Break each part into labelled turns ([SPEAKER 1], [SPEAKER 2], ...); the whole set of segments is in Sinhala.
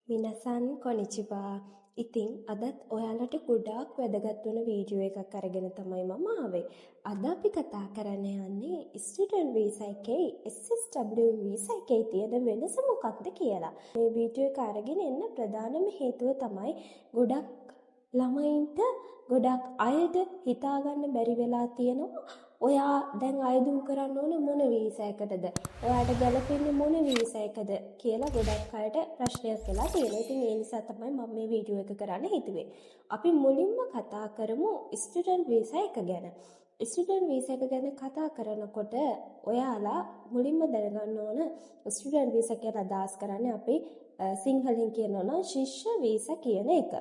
[SPEAKER 1] මිනසන් කොනිචිවා. ඉතින් අදත් ඔයාලට ගොඩාක් වැදගත් වන වීඩියෝ එකක් අරගෙන තමයි මම ආවේ. අද අපි කතා කරන්න යන්නේ ස්ටුඩන්ට් වීසා එකේ SSW වීසා එකේ තියෙන වෙනස මොකක්ද කියලා. මේ වීඩියෝ එක අරගෙන එන්න ප්‍රධානම හේතුව තමයි ගොඩක් ළමයින්ට ගොඩක් අයට හිතාගන්න බැරි වෙලා තියෙනවා. ඔයා දැන් අයදුම් කරන්න ඕන මොන වීසා එකටද? ඔයාට ගැලපෙන්නේ මොන වීසා එකද කියලා ගොඩක් අයට ප්‍රශ්නයක් වෙලා තියෙනවා. ඉතින් ඒ නිසා තමයි මම මේ වීඩියෝ එක කරන්න හිතුවේ. අපි මුලින්ම කතා කරමු ස්ටුඩන්ට් වීසා එක ගැන. ස්ටුඩන්ට් වීසා එක ගැන කතා කරනකොට ඔයාලා මුලින්ම දැනගන්න ඕන ස්ටුඩන්ට් වීසා කියලා අදහස් කරන්නේ අපි සිංහලෙන් කියනවා නම් ශිෂ්‍ය වීසා කියන එක.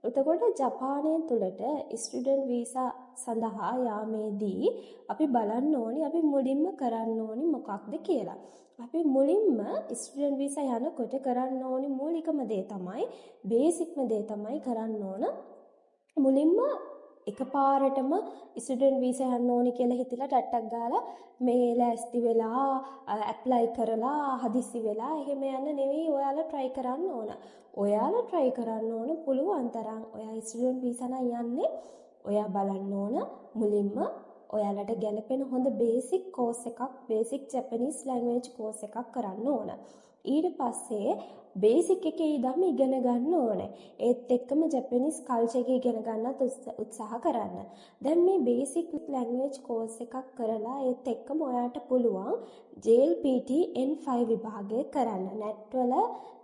[SPEAKER 1] එතකොට ජපානය තුළට ස්ටුඩන්ට් වීසා සඳහා යාමේදී අපි බලන්න ඕනි අපි මුලින්ම කරන්න ඕනි මොකක්ද කියලා. අපි මුලින්ම ස්ටුඩන්ට් වීසා යනකොට කරන්න ඕනි මූලිකම දේ තමයි බේසික්ම දේ තමයි කරන්න ඕන. මුලින්ම එකපාරටම ස්ටුඩන්ට් වීසා යන්න ඕනි කියලා හිතලා ටට්ටක් ගාලා මේ ලෑස්ති වෙලා ඇප්ලයි කරලා හදිස්සි වෙලා එහෙම යන්න නෙවෙයි ඔයාලා try කරන්න ඕන. ඔයාලා try කරන්න ඕන පුළුවන් තරම් ඔයා ස්ටුඩන්ට් වීසා නම් යන්නේ ඔයා බලන්න ඕන මුලින්ම ඔයාලට ගැලපෙන හොඳ බේසික් කෝස් එකක් බේසික් ජැපනීස් ලැන්ග්වේජ් කෝස් එකක් කරන්න ඕන. ඊට පස්සේ බේසික් එකේ ඉඳන් ඉගෙන ගන්න ඕනේ. ඒත් එක්කම ජැපනීස් කල්චර් එක ඉගෙන ගන්නත් උත්සාහ කරන්න. දැන් මේ බේසික් ලැන්ග්වේජ් කෝස් එකක් කරලා ඒත් එක්කම ඔයාට පුළුවන් JLPT N5 විභාගය කරන්න.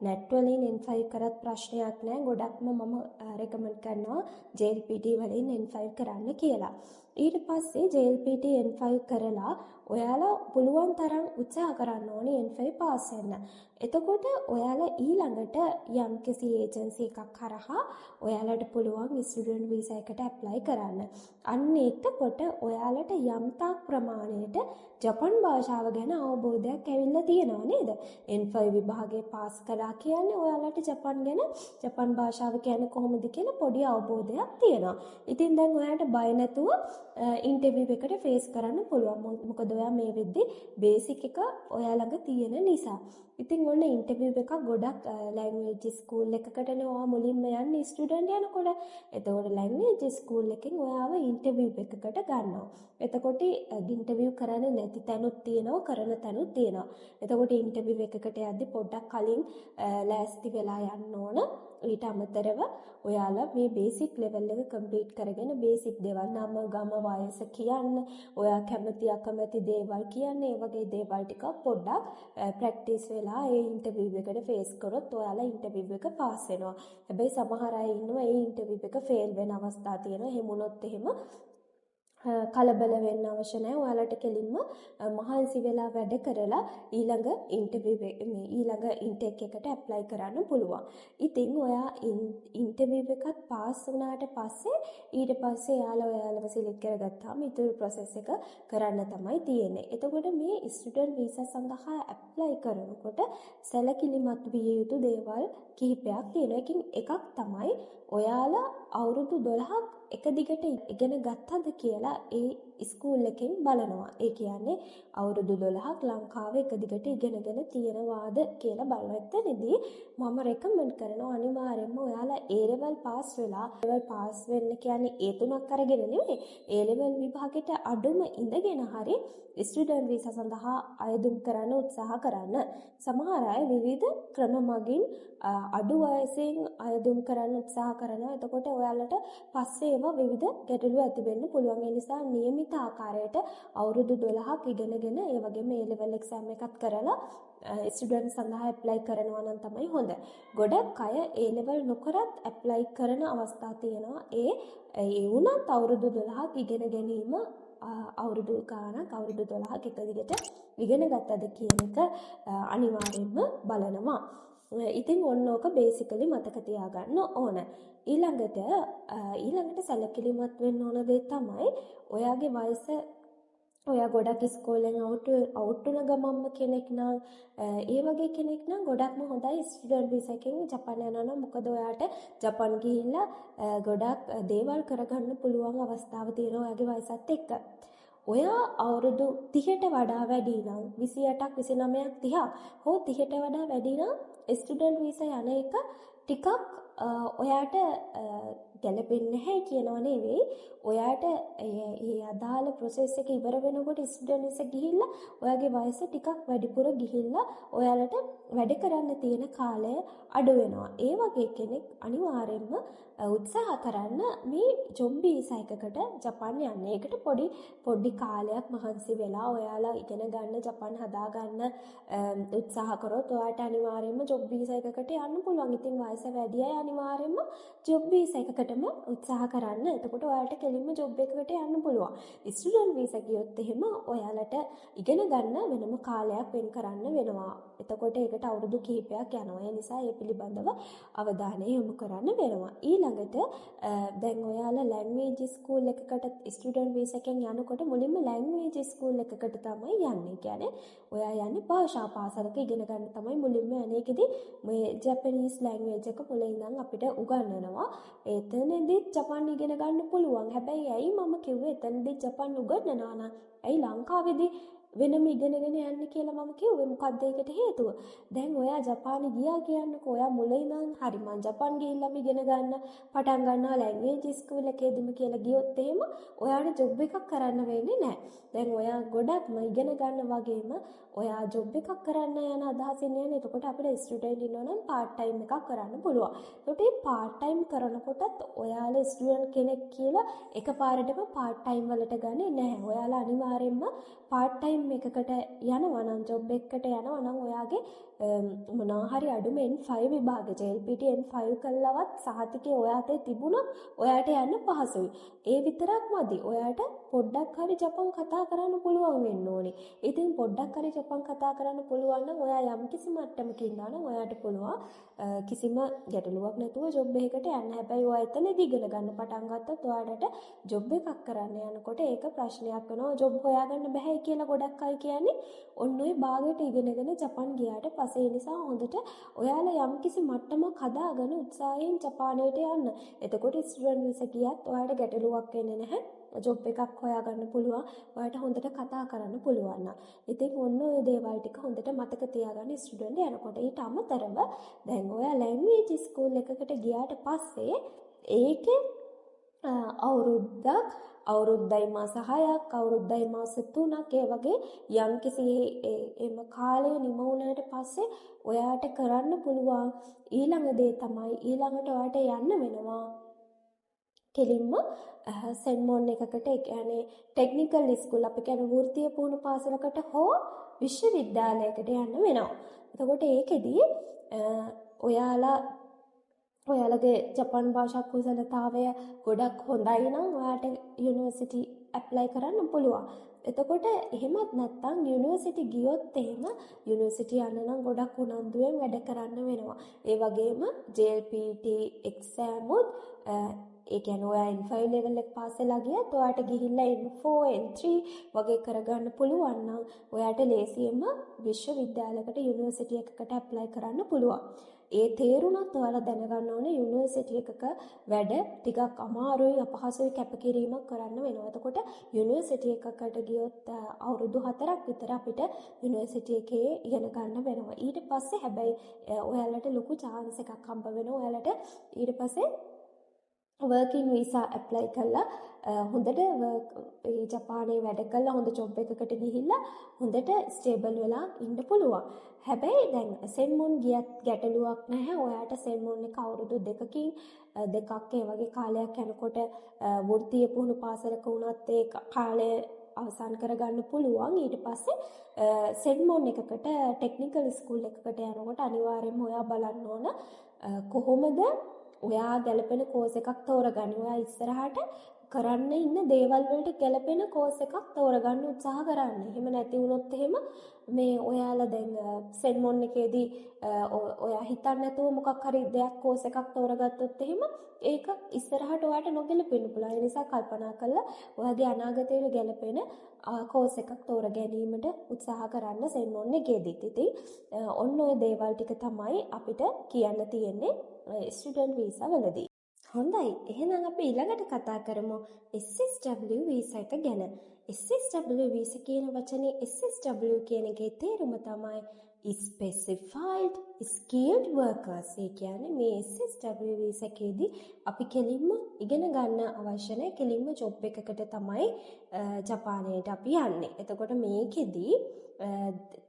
[SPEAKER 1] නැට් වලින් N5 කරත් ප්‍රශ්නයක් නැහැ. ගොඩක්ම මම රෙකමන්ඩ් කරනවා JLPT වලින් N5 කරන්න කියලා. ඊට පස්සේ JLPT N5 කරලා ඔයාලා පුළුවන් තරම් උත්සාහ කරන්න ඕනේ N5 පාස් වෙන්න. එතකොට ඔයාලා ඊළඟට යම්කිසි ඒජන්සි එකක් හරහා ඔයාලට පුළුවන් ස්ටුඩන්ට් වීසා එකට ඇප්ලයි කරන්න. අන්න එතකොට ඔයාලට යම්තාක් ප්‍රමාණයට ජපන් භාෂාව ගැන අවබෝධයක් ඇවිල්ලා තියෙනවා නේද? N5 විභාගයේ පාස් කළා කියන්නේ ඔයාලට ජපන් භාෂාව කියන්නේ කොහොමද කියලා පොඩි අවබෝධයක් තියෙනවා. ඉතින් දැන් ඔයාලට බය නැතුව ඉන්ටර්විව් එකට ෆේස් කරන්න පුළුවන්. මොකද ඔයා මේ වෙද්දි බේසික් එක ඔයා ළඟ තියෙන නිසා. ඉතින් ඔන්න ඉන්ටර්විව් එකක් ගොඩක් ලැන්ග්වේජ් ස්කූල් එකකටනේ ඔයා මුලින්ම යන්නේ ස්ටුඩන්ට් යනකොට. එතකොට ලැන්ග්වේජ් ස්කූල් එකෙන් ඔයාව ඉන්ටර්විව් එකකට ගන්නවා. එතකොට ඉන්ටර්විව් කරන්නේ නැති තැනුත් තියෙනවා කරන තැනුත් තියෙනවා. එතකොට ඉන්ටර්විව් එකකට යද්දි පොඩ්ඩක් කලින් ලෑස්ති වෙලා යන්න ඕන. ඊට අමතරව ඔයාලා මේ බේසික් ලෙවල් එක කම්ප්ලීට් කරගෙන බේසික් දේවල් නම ගම වයස කියන්න ඔයා කැමති අකමැති දේවල් කියන්න ඒ වගේ දේවල් ටික පොඩ්ඩක් ප්‍රැක්ටිස් වෙලා ඒ ඉන්ටර්විව් එකට ෆේස් කරොත් ඔයාලා ඉන්ටර්විව් එක පාස් වෙනවා. හැබැයි සමහර අය ඉන්නවා ඒ ඉන්ටර්විව් එක ෆේල් වෙන අවස්ථා තියෙනවා. එහෙම වුණොත් එහෙම කලබල වෙන්න අවශ්‍ය නැහැ. ඔයාලට කෙලින්ම මහන්සි වෙලා වැඩ කරලා ඊළඟ ඉන්ටේක් එකට ඇප්ලයි කරන්න පුළුවන්. ඉතින් ඔයා ඉන්ටර්විව් එකත් පාස් වුණාට පස්සේ ඊට පස්සේ ඔයාලව සිලෙක්ට් කරගත්තාම ඊටු ප්‍රොසෙස් එක කරන්න තමයි තියෙන්නේ. එතකොට මේ ස්ටුඩන්ට් වීසා සඳහා ඇප්ලයි කරනකොට සැලකිලිමත් විය යුතු දේවල් කිහිපයක් තියෙනවා. එකකින් එකක් තමයි ඔයාලා අවුරුදු 12ක් එක දිගට ඉගෙන ගත්තද කියලා ඒ ස්කූල් එකෙන් බලනවා. ඒ කියන්නේ අවුරුදු 12ක් ලංකාවේ එක දිගට ඉගෙනගෙන තියෙනවාද කියලා බලන එතනදී මම රෙකමන්ඩ් කරනවා අනිවාර්යයෙන්ම ඔයාලා A level පාස් වෙලා level පාස් වෙන්න කියන්නේ ඒ තුනක් අරගෙන නෙවෙයි A level විභාගෙට අඩුම ඉඳගෙන හරි ස්ටුඩන්ට් වීසා සඳහා අයදුම් කරන්න උත්සාහ කරන්න. සමහර අය විවිධ ක්‍රම මගින් අඩු වයසෙන් අයදුම් කරන්න උත්සාහ කරනවා. එතකොට ඔයාලට පස්සේ ඒවා විවිධ ගැටලු ඇති වෙන්න පුළුවන්. ඒ නිසා නියමිත ආකාරයට අවුරුදු 12ක් ඉගෙනගෙන ඒ වගේම A level exam එකක් කරලා ස්ටුඩන්ට් සඳහා ඇප්ලයි කරනවා නම් තමයි හොඳ. ගොඩක් අය A level නොකරත් ඇප්ලයි කරන අවස්ථා තියෙනවා. ඒ වුණත් අවුරුදු 12ක් ඉගෙන ගැනීම අවුරුදු ගාණක් අවුරුදු 12ක් එක දිගට ඉගෙන ගත්තද කියන එක අනිවාර්යයෙන්ම බලනවා. ඉතින් ඔන්න ඕක බේසිකලි මතක තියාගන්න ඕන. ඊළඟට සැලකිලිමත් වෙන්න ඕන දේ තමයි ඔයාගේ වයස. ඔයා ගොඩක් ඉස්කෝලෙන් අවුට් වුණ ගමන්ම කෙනෙක් නම් ඒ වගේ කෙනෙක් නම් ගොඩක්ම හොඳයි ස්ටුඩන්ට් වීසා එකෙන් ජපාන යනවා නම්. මොකද ඔයාට ජපාන් ගිහිල්ලා ගොඩක් දේවල් කරගන්න පුළුවන් අවස්ථාව තියෙනවා ඔයාගේ වයසත් එක්ක. ඔයා අවුරුදු 30ට වඩා වැඩි නම් 28ක් 29ක් 30ක් හෝ 30ට වඩා වැඩි නම් ස්ටුඩන්ට් වීසා යන එක ටිකක් ඔයාට ගැලපෙන්නේ නැහැ කියනව නෙවෙයි. ඔයාට ඒ අදාළ ප්‍රොසෙස් එක ඉවර වෙනකොට ස්ටුඩන්ට් වීසා ගිහිල්ලා ඔයාගේ වයස ටිකක් වැඩිපුර ගිහිල්ලා ඔයාලට වැඩ කරන්න තියෙන කාලය අඩු වෙනවා. ඒ වගේ කෙනෙක් අනිවාර්යෙන්ම උත්සාහ කරන්න මේ ජොබ් වීසා එකකට ජපාන් යන්න. ඒකට පොඩි කාලයක් මහන්සි වෙලා ඔයාලා ඉගෙන ගන්න ජපාන් හදා ගන්න උත්සාහ කරොත් ඔයාට අනිවාර්යෙන්ම ජොබ් වීසා එකකට යන්න පුළුවන්. ඉතින් වයස වැඩි අය අනිවාර්යෙන්ම ජොබ් වීසා එකකටම උත්සාහ කරන්න. එතකොට ඔයාලට කෙලින්ම ජොබ් එකකට යන්න පුළුවන්. ස්ටුඩන්ට් වීසා ගියොත් එහෙම ඔයාලට ඉගෙන ගන්න වෙනම කාලයක් වෙන් කරන්න වෙනවා. එතකොට ඒකට අවුරුදු කිහිපයක් යනවා. ඒ නිසා ඒ පිළිබඳව අවධානය යොමු කරන්න වෙනවා. ඊළඟට දැන් ඔයාලා ලැන්ග්වේජ් ස්කූල් එකකට ස්ටුඩන්ට් වීසා එකෙන් යනකොට මුලින්ම ලැන්ග්වේජ් ස්කූල් එකකට තමයි යන්නේ. කියන්නේ ඔයා යන්නේ භාෂා පාසලක ඉගෙන ගන්න තමයි මුලින්ම යන්නේ. ඒකෙදි මේ ජපනීස් ලැන්ග්වේජ් එක මුලින් ඉඳන් අපිට උගන්වනවා. එතනදී ජපාන් ඉගෙන ගන්න පුළුවන්. හැබැයි ඇයි මම කිව්වේ එතනදී ජපාන් උගන්වනවා නම් ඇයි ලංකාවේදී වෙනම ඉගෙනගෙන යන්න කියලා මම කිව්වේ? මොකක්ද ඒකට හේතුව? දැන් ඔයා ජපානෙ ගියා කියන්නකෝ. ඔයා මුලින් ඉඳන් හරි මං ජපාන් ගිහිල්ලාම ඉගෙන ගන්න පටන් ගන්නවා ලැන්ග්වේජ් ස්කූල් එකේදීම කියලා ගියොත් එහෙම ඔයාට ජොබ් එකක් කරන්න වෙන්නේ නැහැ. දැන් ඔයා ගොඩක්ම ඉගෙන ගන්න වගේම ඔයා ජොබ් එකක් කරන්න යන අදහසින් යන්නේ. එතකොට අපිට ස්ටුඩන්ට් ඉන්නවා නම් පාර්ට් ටයිම් එකක් කරන්න පුළුවන්. එතකොට මේ පාර්ට් ටයිම් කරනකොටත් ඔයාලා ස්ටුඩන්ට් කෙනෙක් කියලා එකපාරටම පාර්ට් ටයිම් වලට ගන්නේ නැහැ. ඔයාලා අනිවාර්යෙන්ම පාර්ට් ටයිම් එකකට යනවා නම් ජොබ් එකකට යනවා නම් ඔයාගේ මොනවා හරි අඩුම N5 විභාග JLPT N5 කළවත් සහතිකේ ඔයාතේ තිබුණොත් ඔයාට යන්න පහසුයි. ඒ විතරක් මදි. ඔයාට පොඩ්ඩක් හරි ජපන් කතා කරන්න පුළුවන් වෙන්න ඕනේ. ඉතින් පොඩ්ඩක් හරි ජපන් කතා කරන්න පුළුවන් නම් ඔයා යම්කිසි මට්ටමක ඉන්නවා නම් ඔයාට පුළුවන් කිසිම ගැටලුවක් නැතුව ජොබ් එකකට යන්න. හැබැයි ඔයා එතනදී ඉගෙන ගන්න පටන් ගත්තොත් ඔයාලට ජොබ් එකක් කරන්න යනකොට ඒක ප්‍රශ්නයක් වෙනවා. ජොබ් හොයාගන්න බෑ කියලා ගොඩක් අය කියන්නේ ඔන්න ඔය භාගයට ඉගෙනගෙන ජපන් ගියාට පස්සේ. නිසා හොඳට ඔයාලා යම්කිසි මට්ටමක් හදාගෙන උත්සාහයෙන් ජපානයට යන්න. එතකොට ස්ටුඩන්ට් වීසා ගියත් ඔයාලට ගැටලුවක් වෙන්නේ නැහැ. ජොබ් එකක් හොයාගන්න පුළුවන්. ඔයාලට හොඳට කතා කරන්න පුළුවන් නම්. ඉතින් ඔන්න ඔය දේවල් ටික හොඳට මතක තියාගන්න ස්ටුඩන්ට් යනකොට. ඊට අමතරව දැන් ඔයා ලැන්ග්වේජ් ස්කූල් එකකට ගියාට පස්සේ ඒකේ අවුරුද්දයි මාස 6ක් අවුරුද්දයි මාස 3ක් ඒ වගේ යම්කිසි එම කාලය නිම වුණාට පස්සේ ඔයාට කරන්න පුළුවන් ඊළඟ දේ තමයි ඊළඟට ඔයාට යන්න වෙනවා කෙලින්ම සෙන්මොන් එකකට. ඒ කියන්නේ ටෙක්නිකල් ස්කූල් අපි කියන වෘත්තීය පුහුණු පාසලකට හෝ විශ්වවිද්‍යාලයකට යන්න වෙනවා. එතකොට ඒකෙදී ඔයාලගේ ජපාන් භාෂා කුසලතාවය ගොඩක් හොඳයි නම් ඔයාට යුනිවර්සිටි ඇප්ලයි කරන්න පුළුවන්. එතකොට එහෙමත් නැත්නම් යුනිවර්සිටි ගියොත් එහෙම යුනිවර්සිටි යන්න නම් ගොඩක් උනන්දුවෙන් වැඩ කරන්න වෙනවා. ඒ වගේම JLPT එක්සෑම් උත් ඒ කියන්නේ ඔයා N5 level එක පාස් වෙලා ගියත් ඔයාට ගිහිල්ලා N4 N3 වගේ කරගන්න පුළුවන් නම් ඔයාට ලේසියෙන්ම විශ්වවිද්‍යාලයකට යුනිවර්සිටි එකකට ඇප්ලයි කරන්න පුළුවන්. ඒ තේරුණත් ඔයාලා දැනගන්න ඕනේ යුනිවර්සිටි එකක වැඩ ටිකක් අමාරුයි අපහසුයි කැපකිරීමක් කරන්න වෙනවා. එතකොට යුනිවර්සිටි එකකට ගියොත් අවුරුදු 4ක් විතර අපිට යුනිවර්සිටි එකේ ඉගෙන ගන්න වෙනවා. ඊට පස්සේ හැබැයි ඔයාලට ලොකු chance එකක් හම්බ වෙනවා. ඔයාලට ඊට පස්සේ working visa apply කරලා හොඳට ජපානයේ වැඩ කරලා හොඳ ජොබ් එකකට ගිහිල්ලා හොඳට ස්ටේබල් වෙලා ඉන්න පුළුවන්. හැබැයි දැන් සෙන්මොන් ගියත් ගැටලුවක් නැහැ. ඔයාට සෙන්මොන් එක අවුරුදු දෙකක් ඒ වගේ කාලයක් යනකොට වෘත්තීය පුහුණු පාසලක වුණත් ඒ කාලය අවසන් කරගන්න පුළුවන්. ඊට පස්සේ සෙන්මොන් එකකට ටෙක්නිකල් ස්කූල් එකකට යනකොට අනිවාර්යයෙන්ම ඔයා බලන්න ඕන කොහොමද ඔයා ගැලපෙන කෝස් එකක් තෝරගන්න. ඔයා ඉස්සරහට කරන්න ඉන්න දේවල් වලට ගැලපෙන කෝස් එකක් තෝරගන්න උත්සාහ කරන්න. එහෙම නැති වුණොත් එහෙම මේ ඔයාලා දැන් සෙන්මොන් එකේදී ඔයා හිතන්නේ නැතුව මොකක් හරි දෙයක් කෝස් එකක් තෝරගත්තොත් එහෙම ඒක ඉස්සරහට ඔයාට නොගැලපෙන්න පුළුවන්. ඒ නිසා කල්පනා කරලා ඔයාගේ අනාගතයට ගැලපෙන කෝස් එකක් තෝර ගැනීමට උත්සාහ කරන්න සෙන්මොන් එකේදී. ඉතින් ඔන්න ඔය දේවල් ටික තමයි අපිට කියන්න තියෙන්නේ ස්ටුඩන්ට් වීසා වලදී. හොඳයි. එහෙනම් අපි ඊළඟට කතා කරමු SSW වීසා එක ගැන. SSW වීසා කියන වචනේ SSW කියන එකේ තේරුම තමයි ස්පෙසිෆයිඩ් ස්කිල්ඩ් වර්කර්ස්. ඒ කියන්නේ මේ SSW වීසා එකේදී අපි කෙලින්ම ඉගෙන ගන්න අවශ්‍ය නැහැ. කෙලින්ම ජොබ් එකකට තමයි ජපානයට අපි යන්නේ. එතකොට මේකෙදී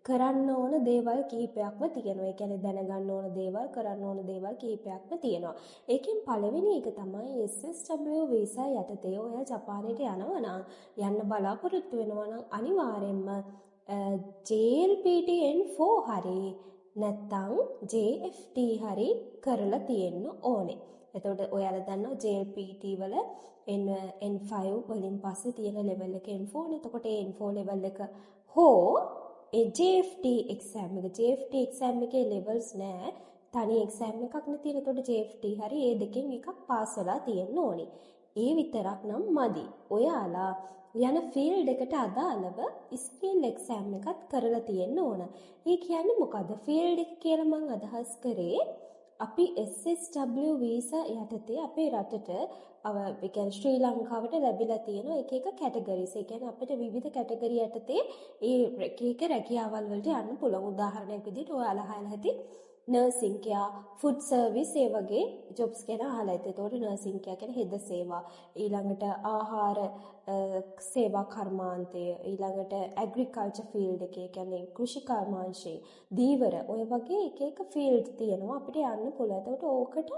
[SPEAKER 1] කරන්න ඕන දේවල් කිහිපයක්ම තියෙනවා. ඒ කියන්නේ දැනගන්න ඕන දේවල්, කරන්න ඕන දේවල් කිහිපයක්ම තියෙනවා. ඒකෙන් පළවෙනි එක තමයි SSW වීසා යටතේ ඔයා ජපානයට යනවා නම් යන්න බලාපොරොත්තු වෙනවා නම් අනිවාර්යෙන්ම JLPTN4 හරි නැත්නම් JFT හරි කරලා තියෙන්න ඕනේ. එතකොට ඔයාලා දන්නවා JLPT වල N5 වලින් පස්සේ තියෙන ලෙවල් එක N4 නේ. එතකොට N4 ලෙවල් එක හෝ ඒ JFT එක්සෑම් එක. JFT එක්සෑම් එකේ ලෙවල්ස් නෑ. තනි එක්සෑම් එකක් නේ තියෙන. එතකොට JFT හරි ඒ දෙකෙන් එකක් පාස් වෙලා තියෙන්න ඕනේ. ඒ විතරක් නම් මදි. ඔයාලා යන ෆීල්ඩ් එකට අදාළව ස්කිල් එක්සෑම් එකක් කරලා තියෙන්න ඕන. ඒ කියන්නේ මොකද්ද? ෆීල්ඩ් එක කියලා මම අදහස් කරේ අපි SSW වීසා යටතේ අපේ රටට ඒ කියන්නේ ශ්‍රී ලංකාවට ලැබිලා තියෙන එක එක කැටගරිස්. ඒ කියන්නේ අපිට විවිධ කැටගරි යටතේ ඒ එක එක රැකියාවල් වලට යන්න පුළුවන්. උදාහරණයක් විදිහට ඔයාලා අහලා ඇති නර්සින් කෙයා, ෆුඩ් සර්විස් ඒ වගේ ජොබ්ස් ගැන අහලා ඇති. ඒතකොට නර්සින් කෙයා කියන්නේ හෙද සේවා, ඊළඟට ආහාර සේවා කර්මාන්තය, ඊළඟට ඇග්‍රිකල්චර් ෆීල්ඩ් එකේ කියන්නේ කෘෂි කර්මාංශේ, දීවර ඔය වගේ එක එක ෆීල්ඩ් තියෙනවා අපිට යන්න පුළුවන්. ඒතකොට ඕකට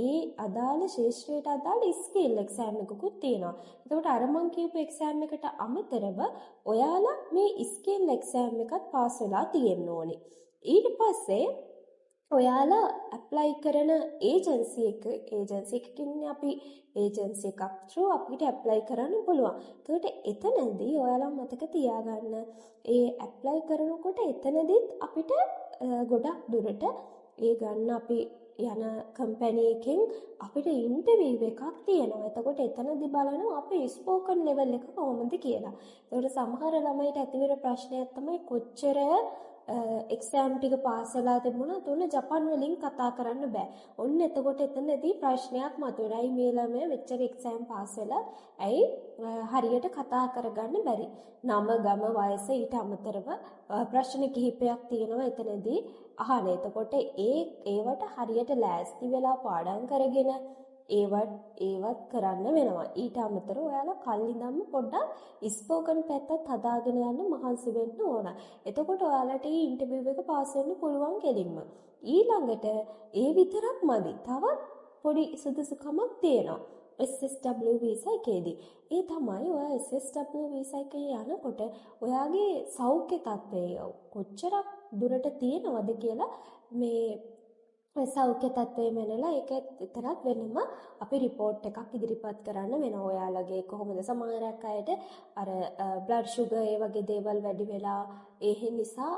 [SPEAKER 1] ඒ අදාළ ශාස්ත්‍රයට අදාළ ස්කිල් එක්සෑම් එකකුත් තියෙනවා. එතකොට අර මං කියපු එක්සෑම් එකට අමතරව ඔයාලා මේ ස්කිල් එක්සෑම් එකත් පාස් වෙලා තියෙන්න ඕනේ. ඊට පස්සේ ඔයාලා ඇප්ලයි කරන ඒජන්සි එකකින් අපි ඒජන්සි එකක් through අපිට ඇප්ලයි කරන්න පුළුවන්. එතකොට එතනදී ඔයාලා මතක තියාගන්න ඒ ඇප්ලයි කරනකොට එතනදිත් අපිට ගොඩක් දුරට ඒ ගන්න අපි යන කම්පැනි එකෙන් අපිට ඉන්ටර්විව් එකක් තියෙනවා. එතකොට එතනදී බලනවා අපේ ස්පෝකන් ලෙවල් එක කොහොමද කියලා. ඒකට සමහර ළමයිට ඇතිවෙන ප්‍රශ්නයක් තමයි කොච්චර එක්සෑම් ටික පාස් වෙලා තිබුණත් උන ජපාන් වලින් කතා කරන්න බෑ. ඔන්න එතකොට එතනදී ප්‍රශ්නයක් මතුවෙයි මේ ළමයා මෙච්චර එක්සෑම් පාස් වෙලා ඇයි හරියට කතා කරගන්න බැරි. නම ගම වයස ඊට අමතරව ප්‍රශ්න කිහිපයක් තියෙනවා එතනදී අහන. එතකොට ඒවට හරියට ලෑස්ති වෙලා පාඩම් කරගෙන ඒවත් කරන්න වෙනවා. ඊට අමතරව ඔයාලා කල්ලිඳන්ම පොඩ්ඩක් ස්පෝකන් පැත්තත් හදාගෙන යන්න මහන්සි වෙන්න ඕන. එතකොට ඔයාලට මේ ඉන්ටර්විව් එක පාස් වෙන්න පුළුවන් කෙලින්ම. ඊළඟට ඒ විතරක් මදි. තවත් පොඩි සුදුසුකමක් තියෙනවා. SSW වීසා එකේදී. ඒ තමයි ඔයා SSW වීසා එකේ යනකොට ඔයාගේ සෞඛ්‍ය තත්ත්වය කොච්චරක් දුරට තියෙනවද කියලා මේ සෞඛ්‍ය තත්ත්වය මැනලා ඒක විතරක් වෙනම අපි රිපෝට් එකක් ඉදිරිපත් කරන්න වෙනවා. ඔයාලගේ කොහොමද සමහරක් අයට අර බ්ලඩ් ෂුගර් ඒ වගේ දේවල් වැඩි වෙලා ඒ නිසා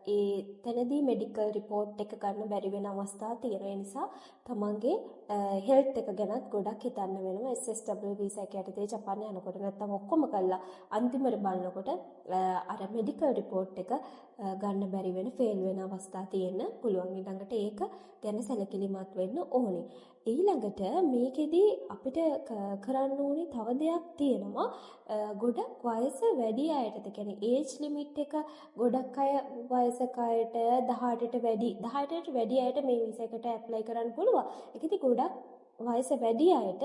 [SPEAKER 1] ඒ තැනදී මෙඩිකල් රිපෝට් එක ගන්න බැරි වෙන අවස්ථා තියෙනවා. ඒ නිසා තමන්ගේ හෙල්ත් එක ගැනත් ගොඩක් හිතන්න වෙනවා. SSW වීසා එක යටතේ ජපානය යනකොට නැත්තම් ඔක්කොම කළා අන්තිමට බලනකොට අර මෙඩිකල් රිපෝට් එක ගන්න බැරි වෙන ෆේල් වෙන අවස්ථා තියෙන්න පුළුවන්. ඊළඟට ඒක ගැන සැලකිලිමත් වෙන්න ඕනේ. ඊළඟට මේකෙදි අපිට කරන්න ඕනේ තව දෙයක් තියෙනවා. ගොඩක් වයස වැඩි අයටද කියන්නේ ඒජ් ලිමිට් එක ගොඩක් අය වයසක අයට 18ට වැඩි අයට මේ වීසා එකට ඇප්ලයි කරන්න පුළුවන්. ඒකෙදි ගොඩක් වයස වැඩි අයට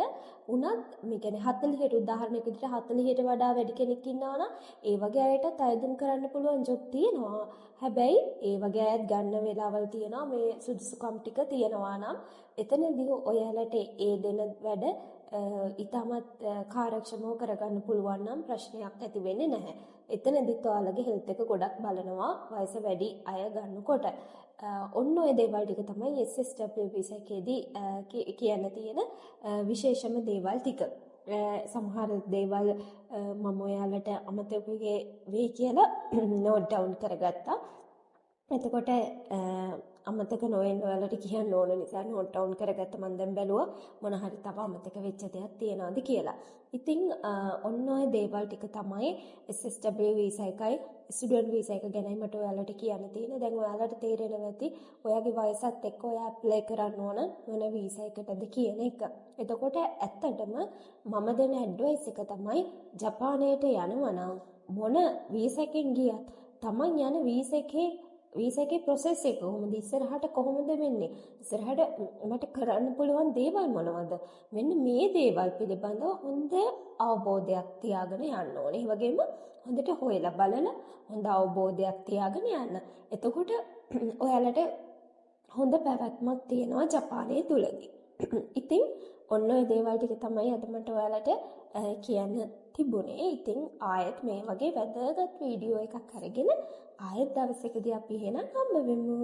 [SPEAKER 1] උනත් මේ කියන්නේ 40ට උදාහරණයක් විදිහට 40ට වඩා වැඩි කෙනෙක් ඉන්නවා නම් ඒ වගේ අයටත් අයදුම් කරන්න පුළුවන් ජොබ් තියෙනවා. හැබැයි ඒ වගේ අයත් ගන්න වෙලාවල් තියෙනවා මේ සුදුසුකම් ටික තියෙනවා නම් එතනදී ඔයාලට ඒ දෙන වැඩ ඉතාමත් කාර්යක්ෂමව කරගන්න පුළුවන් නම් ප්‍රශ්නයක් ඇති වෙන්නේ නැහැ. එතනදිත් ඔයාලගේ හෙල්ත් එක ගොඩක් බලනවා වයස වැඩි අය ගන්නකොට. ඔන්න ඔය දේවල් ටික තමයි SSW වීසා එකේදී කියන්න තියෙන විශේෂම දේවල් ටික. සමහර දේවල් මම ඔයාලට අමතක වෙයි කියලා නෝට් ඩවුන් කරගත්තා. එතකොට අමතක නොවෙන්න ඔයාලට කියන්න ඕන නිසා නෝට් ඩවුන් කරගත්ත මම දැන් බැලුවා මොන හරි තව අමතක වෙච්ච දෙයක් තියනවාද කියලා. ඉතින් ඔන්න ඔය දේවල් ටික තමයි SSW වීසා එකයි ස්ටුඩන්ට් වීසා එක ගැනයි මට ඔයාලට කියන්න තියෙන්නේ. දැන් ඔයාලට තේරෙනවා ඇති ඔයාගේ වයසත් එක්ක ඔයා ඇප්ලයි කරන්න ඕන මොන වීසා එකටද කියන එක. එතකොට ඇත්තටම මම දෙන ඇඩ්වයිස් එක තමයි ජපානයට යනවා නම් මොන වීසා එකෙන් ගියත් තමන් යන වීසා එකේ වීසා එකේ ප්‍රොසෙස් එක කොහොමද ඉස්සරහට කොහොමද වෙන්නේ? ඉස්සරහට මට කරන්න පුළුවන් දේවල් මොනවද? මෙන්න මේ දේවල් පිළිබඳව හොඳ අවබෝධයක් තියාගෙන යන්න ඕනේ. ඒ වගේම හොඳට හොයලා බලලා හොඳ අවබෝධයක් තියාගෙන යන්න. එතකොට ඔයාලට හොඳ පැවැත්මක් තියෙනවා ජපානයේ තුලදී. ඉතින් ඔන්න ඔය දේවල් ටික තමයි අද මට ඔයාලට කියන්න තිබුණේ. ඉතින් ආයෙත් මේ වගේ වැදගත් වීඩියෝ එකක් අරගෙන ආයෙත් දවසකදී අපි එහෙනම් හම්බ වෙමු.